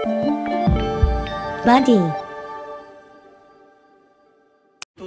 Buddy.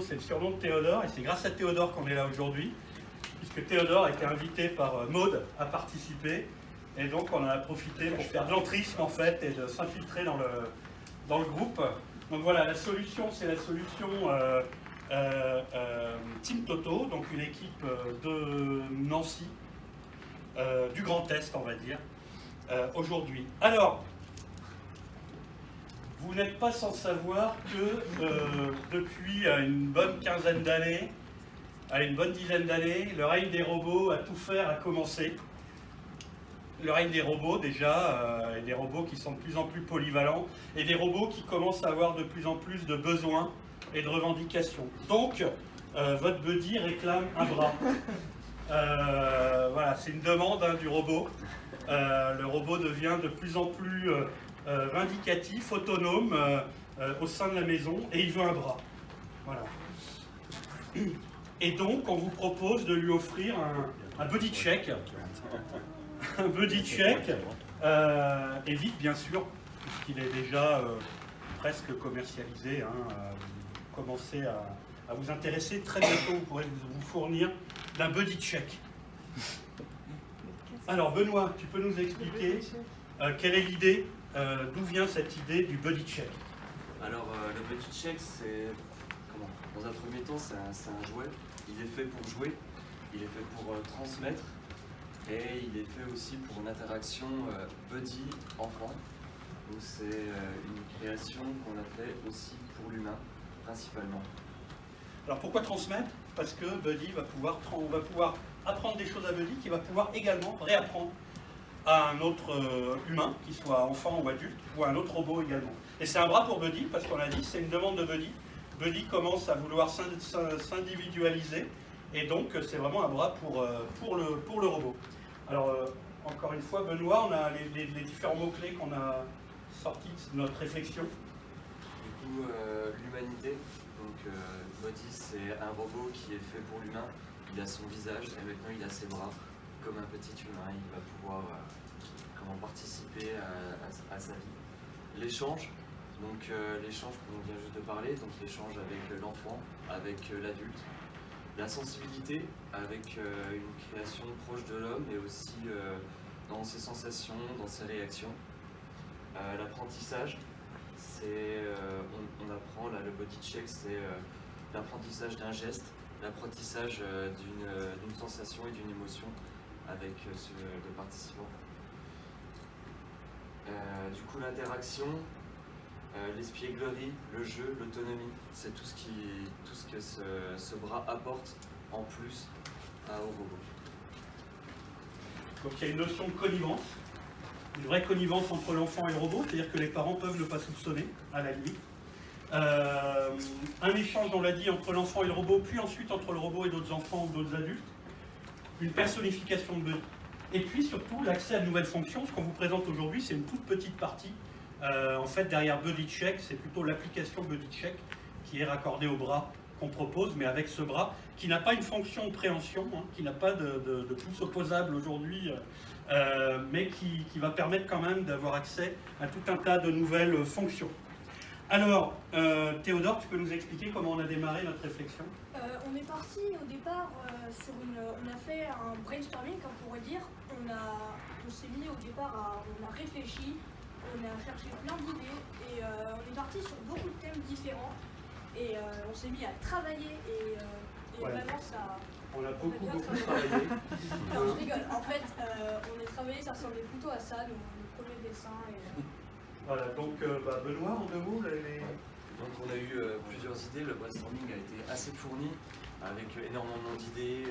C'est le surnom de Théodore et c'est grâce à Théodore qu'on est là aujourd'hui, puisque Théodore a été invité par Maude à participer et donc on en a profité pour faire de l'entrisme en fait et de s'infiltrer dans le groupe. Donc voilà, la solution c'est la solution Team Toto, donc une équipe de Nancy, du Grand Est on va dire, aujourd'hui. Alors, vous n'êtes pas sans savoir que depuis une bonne quinzaine d'années, une bonne dizaine d'années, le règne des robots à tout faire a commencé. Le règne des robots déjà, et des robots qui sont de plus en plus polyvalents, et des robots qui commencent à avoir de plus en plus de besoins et de revendications. Donc, votre buddy réclame un bras. Voilà, c'est une demande du robot. Le robot devient de plus en plus vindicatif, autonome au sein de la maison, et il veut un bras. Voilà. Et donc, on vous propose de lui offrir un buddy check. Un buddy check, et vite bien sûr, puisqu'il est déjà presque commercialisé. Vous commencez à vous intéresser. Très bientôt, vous pourrez vous fournir d'un buddy check. Alors, Benoît, tu peux nous expliquer quelle est l'idée, d'où vient cette idée du buddy check? Alors, le buddy check, c'est. Comment? Dans un premier temps, c'est un jouet. Il est fait pour jouer, il est fait pour transmettre, et il est fait aussi pour une interaction buddy-enfant. Donc, c'est une création qu'on a fait aussi pour l'humain, principalement. Alors, pourquoi transmettre? Parce que Buddy on va pouvoir apprendre des choses à Buddy qui va pouvoir également réapprendre à un autre humain, qu'il soit enfant ou adulte, ou à un autre robot également. Et c'est un bras pour Buddy, parce qu'on a dit, c'est une demande de Buddy. Buddy commence à vouloir s'individualiser, et donc c'est vraiment un bras pour le robot. Alors, encore une fois, Benoît, on a les différents mots-clés qu'on a sortis de notre réflexion. Du coup, l'humanité. Donc, Buddy, c'est un robot qui est fait pour l'humain. Il a son visage, et maintenant il a ses bras. Comme un petit humain, il va pouvoir participer à sa vie. L'échange, donc l'échange qu'on vient juste de parler, donc l'échange avec l'enfant, avec l'adulte. La sensibilité, avec une création proche de l'homme, et aussi dans ses sensations, dans ses réactions. L'apprentissage, c'est, on apprend, là le buddy check, c'est l'apprentissage d'un geste, l'apprentissage d'une sensation et d'une émotion avec le participant. Du coup, l'interaction, l'espièglerie, le jeu, l'autonomie, c'est tout ce que ce bras apporte en plus au robot. Donc il y a une notion de connivence, une vraie connivence entre l'enfant et le robot, c'est-à-dire que les parents peuvent ne pas soupçonner, à la limite. Un échange, on l'a dit, entre l'enfant et le robot, puis ensuite entre le robot et d'autres enfants ou d'autres adultes. Une personnification de Buddy. Et puis surtout l'accès à de nouvelles fonctions. Ce qu'on vous présente aujourd'hui, c'est une toute petite partie. En fait, derrière Buddy Check, c'est plutôt l'application Buddy Check qui est raccordée au bras qu'on propose, mais avec ce bras qui n'a pas une fonction de préhension, qui n'a pas de pouce opposable aujourd'hui, mais qui va permettre quand même d'avoir accès à tout un tas de nouvelles fonctions. Alors, Théodore, tu peux nous expliquer comment on a démarré notre réflexion? On est parti au départ on a fait un brainstorming, comme on pourrait dire. On s'est mis au départ on a réfléchi, on a cherché plein d'idées et on est parti sur beaucoup de thèmes différents et on s'est mis à travailler et ouais. Vraiment ça. On a beaucoup travaillé. Non, je rigole. En fait, on a travaillé, ça ressemblait plutôt à ça, nos premiers dessins. Voilà, donc Benoît, en deux mots, Donc on a eu plusieurs idées, le brainstorming a été assez fourni, avec énormément d'idées,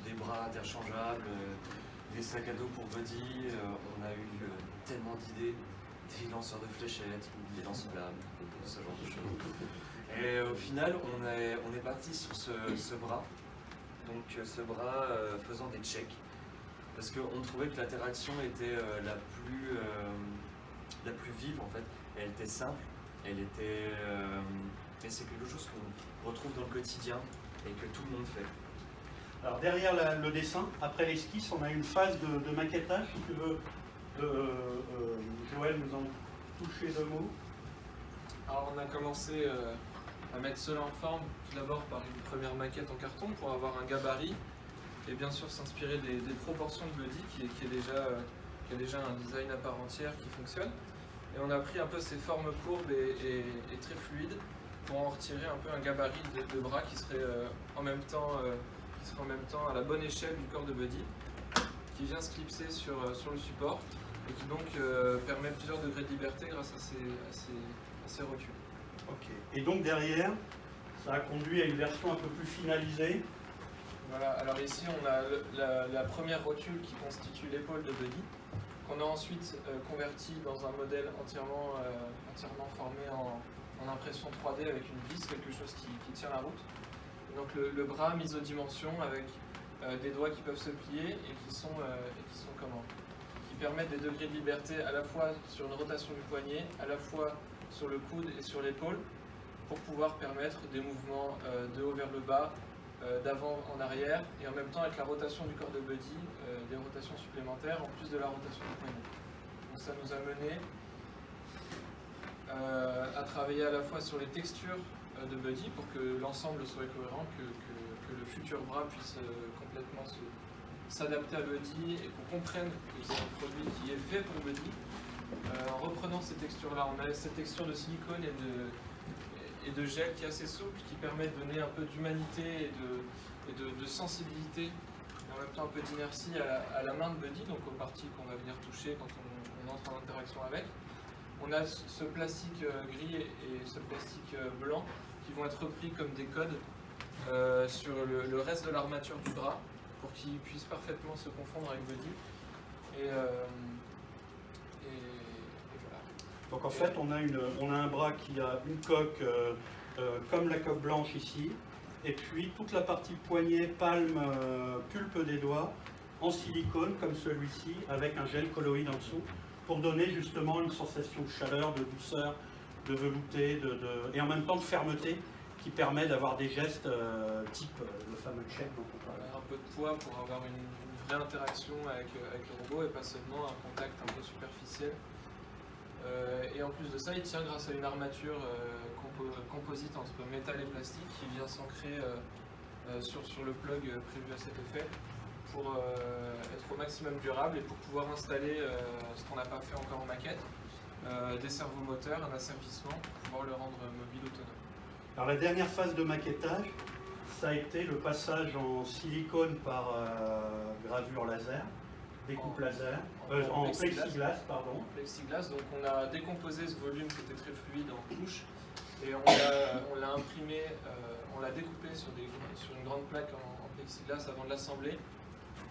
des bras interchangeables, des sacs à dos pour Buddy, on a eu tellement d'idées, des lanceurs de fléchettes, des lance-flammes, ce genre de choses. Et au final, on est parti sur ce bras, donc ce bras faisant des checks, parce qu'on trouvait que l'interaction était la plus vive en fait, elle était simple, elle était... et c'est quelque chose qu'on retrouve dans le quotidien et que tout le monde fait. Alors derrière le dessin, après l'esquisse, on a une phase de maquettage, si tu veux, Joël nous toucher 2 mots. Alors on a commencé à mettre cela en forme, tout d'abord par une première maquette en carton pour avoir un gabarit et bien sûr s'inspirer des proportions de Buddy qui a déjà un design à part entière qui fonctionne. Et on a pris un peu ces formes courbes et très fluides pour en retirer un peu un gabarit de bras qui serait en même temps à la bonne échelle du corps de Buddy, qui vient se clipser sur le support et qui donc permet plusieurs degrés de liberté grâce à ces rotules. Ok. Et donc derrière, ça a conduit à une version un peu plus finalisée. Voilà, alors ici on a la première rotule qui constitue l'épaule de Buddy, qu'on a ensuite converti dans un modèle entièrement formé en impression 3D avec une vis, quelque chose qui tient la route. Et donc le bras mis aux dimensions avec des doigts qui peuvent se plier et qui permettent des degrés de liberté à la fois sur une rotation du poignet, à la fois sur le coude et sur l'épaule, pour pouvoir permettre des mouvements de haut vers le bas, d'avant en arrière, et en même temps avec la rotation du corps de Buddy, des rotations supplémentaires en plus de la rotation du poignet. Donc ça nous a mené à travailler à la fois sur les textures de Buddy pour que l'ensemble soit cohérent, que le futur bras puisse complètement s'adapter à Buddy et qu'on comprenne que c'est un produit qui est fait pour Buddy. En reprenant ces textures-là, on a cette texture de silicone et de gel qui est assez souple, qui permet de donner un peu d'humanité et de sensibilité, et en même temps un peu d'inertie à la main de Buddy, donc aux parties qu'on va venir toucher quand on entre en interaction avec. On a ce plastique gris et ce plastique blanc qui vont être repris comme des codes sur le reste de l'armature du bras pour qu'ils puissent parfaitement se confondre avec Buddy. Et voilà. Donc en fait, on a un bras qui a une coque comme la coque blanche ici, et puis toute la partie poignet, palme, pulpe des doigts en silicone comme celui-ci avec un gel colloïde en dessous pour donner justement une sensation de chaleur, de douceur, de velouté et en même temps de fermeté qui permet d'avoir des gestes type le fameux check dont on parlait. Un peu de poids pour avoir une vraie interaction avec le robot et pas seulement un contact un peu superficiel. Et en plus de ça, il tient grâce à une armature composite entre métal et plastique qui vient s'ancrer sur le plug prévu à cet effet pour être au maximum durable et pour pouvoir installer ce qu'on n'a pas fait encore en maquette, des servomoteurs, un asservissement pour pouvoir le rendre mobile autonome. Alors la dernière phase de maquettage, ça a été le passage en silicone par gravure laser, découpe laser, en plexiglas, pardon. En plexiglas, donc on a décomposé ce volume qui était très fluide en couches et on l'a imprimé, on l'a découpé sur une grande plaque en plexiglas avant de l'assembler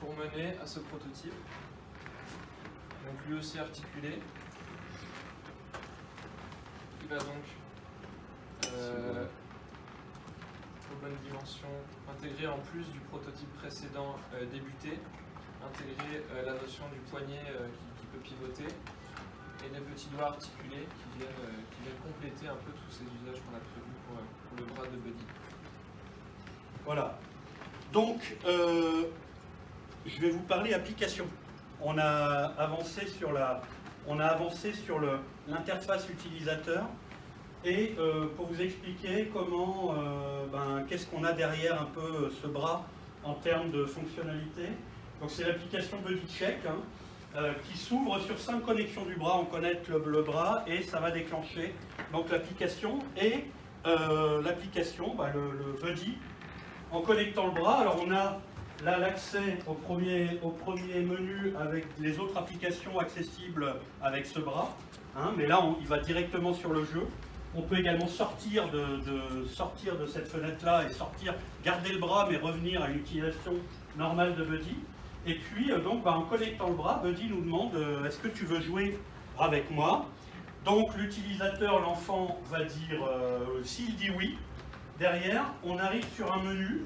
pour mener à ce prototype. Donc lui aussi articulé, qui va donc aux bonnes dimensions intégrer en plus du prototype précédent débuté, intégrer la notion du poignet qui peut pivoter et des petits doigts articulés qui viennent compléter un peu tous ces usages qu'on a prévus pour le bras de Buddy. Voilà. Donc, je vais vous parler application. On a avancé sur l'interface utilisateur et pour vous expliquer comment, qu'est-ce qu'on a derrière un peu ce bras en termes de fonctionnalité. Donc c'est l'application BuddyCheck qui s'ouvre sur 5 connexions du bras. On connecte le bras et ça va déclencher donc l'application et l'application, le Buddy, en connectant le bras. Alors on a là l'accès au premier menu avec les autres applications accessibles avec ce bras. Mais là il va directement sur le jeu. On peut également sortir de cette fenêtre-là et garder le bras mais revenir à une utilisation normale de Buddy. Et puis, en connectant le bras, Buddy nous demande est-ce que tu veux jouer avec moi? Donc, l'utilisateur, l'enfant, va dire s'il dit oui. Derrière, on arrive sur un menu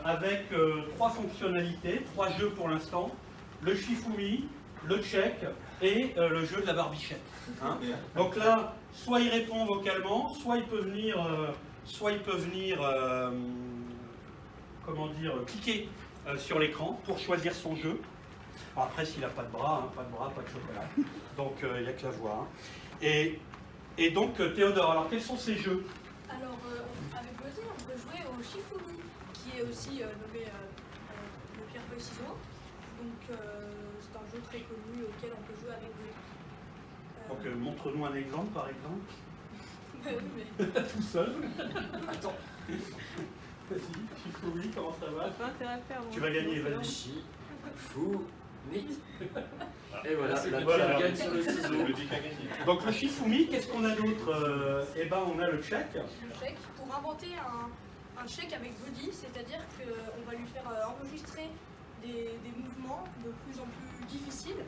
avec 3 fonctionnalités, 3 jeux pour l'instant le Shifumi, le check et le jeu de la barbichette. Donc là, soit il répond vocalement, soit il peut venir, cliquer sur l'écran pour choisir son jeu. Après, s'il n'a pas de bras, pas de chocolat. Donc, il n'y a que la voix. Hein. Et donc, Théodore, alors quels sont ces jeux? Alors, avec Buddy, on peut jouer au Shifumi, qui est aussi nommé le pierre-feuille-ciseaux. Donc, c'est un jeu très connu auquel on peut jouer avec Buddy. Donc, montre-nous un exemple, par exemple. Oui, mais... Tout seul. Attends. Vas-y, Shifumi, comment ça va? Tu vas gagner, vas-y. Shifumi. Et voilà, la Voilà. pierre gagne sur le ciseau. Donc, le Shifumi, qu'est-ce qu'on a d'autre? Eh ben, on a le check. Le chèque, pour inventer un chèque avec Buddy, c'est-à-dire qu'on va lui faire enregistrer des mouvements de plus en plus difficiles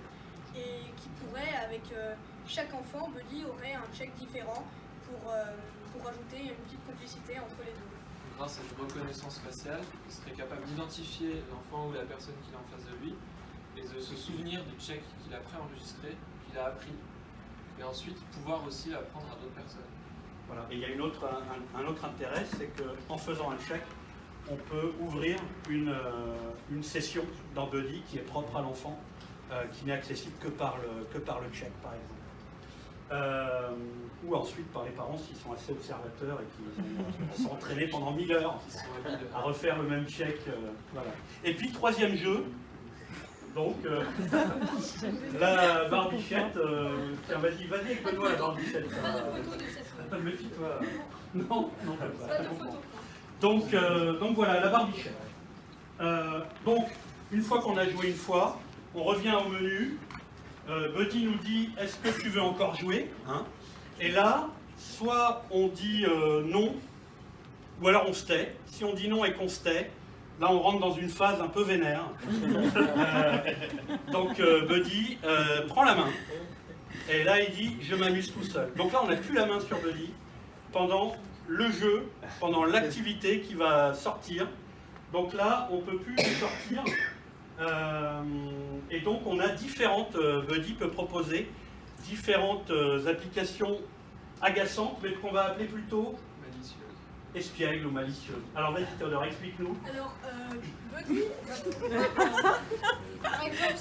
et qui pourraient, avec chaque enfant, Buddy aurait un check différent pour ajouter une petite complicité entre les deux. Grâce à une reconnaissance faciale, il serait capable d'identifier l'enfant ou la personne qu'il a en face de lui et de se souvenir du check qu'il a préenregistré, qu'il a appris, et ensuite pouvoir aussi l'apprendre à d'autres personnes. Voilà. Et il y a un autre intérêt, c'est qu'en faisant un check, on peut ouvrir une session dans Buddy qui est propre à l'enfant, qui n'est accessible que par le check, par exemple. Ou ensuite par les parents s'ils sont assez observateurs et qui sont entraînés pendant 1000 heures à refaire le même check. Voilà. Et puis, troisième jeu, donc la barbichette. Tiens, vas-y avec Benoît la barbichette. Pas de photo de cette fois. Méfie-toi. Non, Pas de photo. Donc voilà, la barbichette. Donc, une fois qu'on a joué une fois, on revient au menu. Buddy nous dit, est-ce que tu veux encore jouer, hein? Et là, soit on dit non, ou alors on se tait. Si on dit non et qu'on se tait, là on rentre dans une phase un peu vénère. Donc Buddy prend la main. Et là il dit, je m'amuse tout seul. Donc là on n'a plus la main sur Buddy pendant le jeu, pendant l'activité qui va sortir. Donc là on ne peut plus sortir. Et donc on a Buddy peut proposer différentes applications agaçantes, mais qu'on va appeler plutôt Malicieuse. espiègles ou malicieuses. Alors vas-y Théodore, explique-nous. Alors, Buddy, par exemple,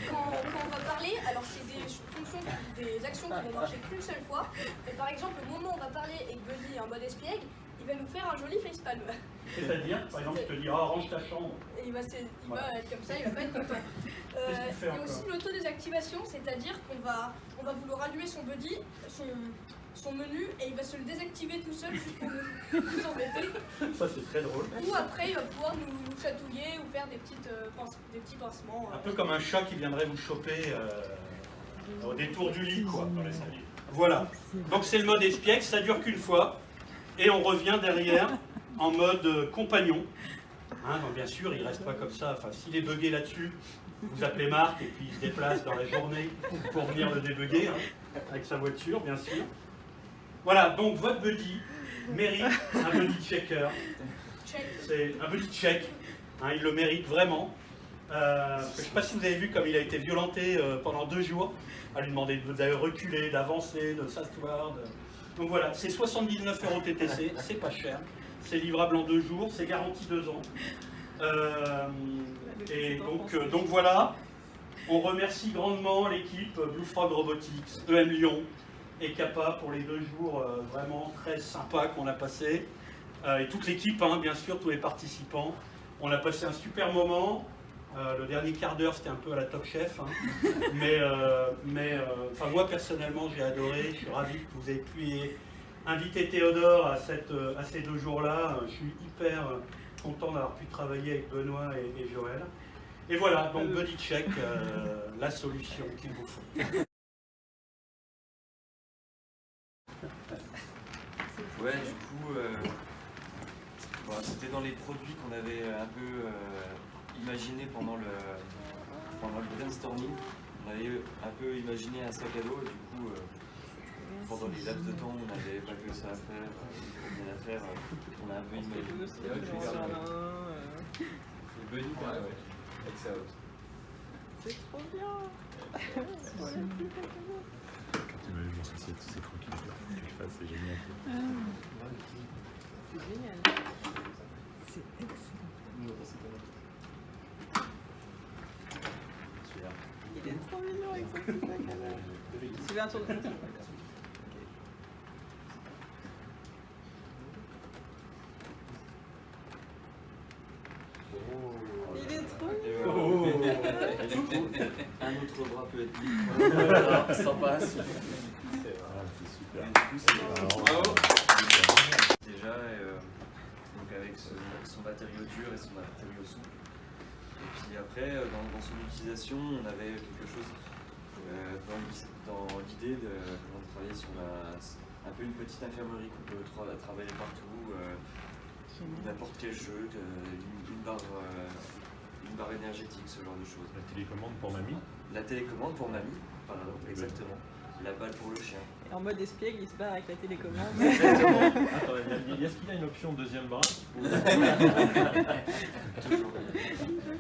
quand on va parler, alors c'est des actions qui vont marcher qu'une seule fois. Et par exemple, le moment où on va parler et que Buddy est en mode espiègle, il va nous faire un joli facepalm. C'est-à-dire, par exemple, je te dis, oh, range ta chambre. Et il va être comme ça, il va pas être content. Il y a aussi l'autodésactivation, c'est-à-dire qu'on va vouloir allumer son Buddy, son menu, et il va se le désactiver tout seul juste pour nous embêter. Ça, c'est très drôle. Ou après, il va pouvoir nous chatouiller ou faire des petits pansements. Un peu comme un chat qui viendrait vous choper au détour du lit, quoi. Voilà. Donc c'est le mode espiègle, ça dure qu'une fois. Et on revient derrière en mode compagnon. Hein, donc bien sûr, il ne reste pas comme ça. Enfin, s'il est bugué là-dessus, vous appelez Marc et puis il se déplace dans la journée pour venir le débugger, hein, avec sa voiture, bien sûr. Voilà, donc votre Buddy mérite un Buddy checker. C'est un Buddy check. Hein, il le mérite vraiment. Je ne sais pas si vous avez vu comme il a été violenté pendant 2 jours, à lui demander de reculer, d'avancer, de s'asseoir. Donc voilà, c'est 79 € TTC, c'est pas cher. C'est livrable en 2 jours, c'est garanti 2 ans. Et donc voilà, on remercie grandement l'équipe Blue Frog Robotics, EM Lyon et Kappa pour les 2 jours vraiment très sympas qu'on a passés. Et toute l'équipe, hein, bien sûr, tous les participants. On a passé un super moment. Le dernier quart d'heure, c'était un peu à la Top Chef. Hein. Mais enfin, moi, personnellement, j'ai adoré. Je suis ravi que vous ayez pu inviter Théodore à ces 2 jours-là. Je suis hyper content d'avoir pu travailler avec Benoît et Joël. Et voilà, donc Buddy Check, la solution qu'il vous faut. Ouais, du coup, bon, c'était dans les produits qu'on avait un peu imaginé pendant le brainstorming. On avait un peu imaginé un sac à dos et du coup, pendant les laps de temps où on n'avait pas que ça à faire, rien à faire, on a un peu imaginé. C'est vrai que je vais faire le Buddy, avec sa haute. C'est trop bien. Quand tu m'as vu, je m'en souciais de tous ces croquis que je fasse, c'est génial. C'est génial. C'est excellent. Il est trop mignon avec son petit sac à dos. Tu veux un tour de Il est trop mignon. Oh. Un autre bras peut être libre. Ça passe. C'est super. Et du coup, c'est Bravo. déjà donc avec son matériau dur et son matériau souple. Et puis après, dans son utilisation, on avait quelque chose dans l'idée de travailler sur un peu une petette infirmerie qu'on peut travailler partout, n'importe quel jeu, une barre énergétique, ce genre de choses. La télécommande pour mamie. La télécommande pour mamie, pardon, exactement. La balle pour le chien. Et en mode espiègle, il se barre avec la télécommande. Attends, est-ce qu'il y a une option deuxième bras Toujours.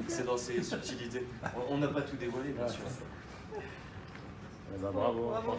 C'est dans ses subtilités. On n'a pas tout dévoilé, bien sûr. Eh ben, bravo. Bravo.